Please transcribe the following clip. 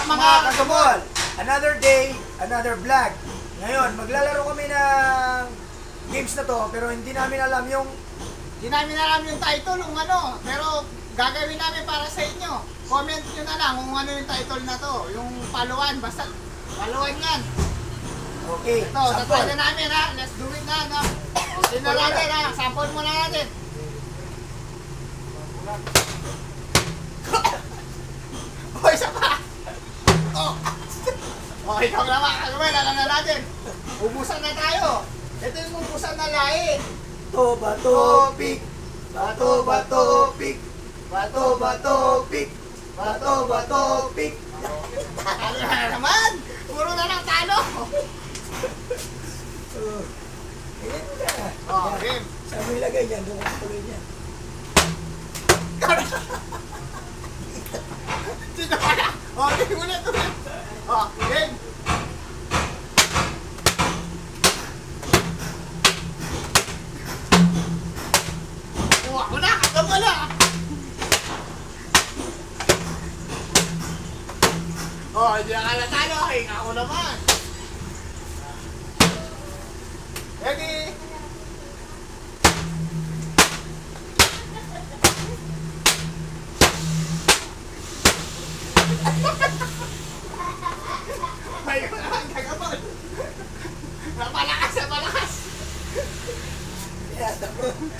mga kasumol, another day, another vlog. Ngayon, maglalaro kami ng games na to, pero hindi namin alam yung title ng ano, pero gagawin namin para sa inyo. Comment nyo na lang kung ano yung title na to, yung paluan, basta paluan yan. okay, Ito, tatry na namin ha, let's do it na, no? Okay na natin ha, sample muna natin. O, isa pa! O, ikaw naman, alam na natin. Ubusan na tayo. Ito yung ubusan na lahi. Bato, bato, pik. Bato, bato, pik. Bato, bato, pik. Bato, bato, pik. Talo na naman! Puro na lang talo! Ayan na. O, game. Saan mo ilagay yan? Doon ko tuloy niya. Sino ka na? O, game ulit ulit. O, game. O, ako na! Ako mo na! O, hindi na ka natalo. Ako naman. Ready? Ayun naman, kagabal. Napalakas, napalakas. Yeah,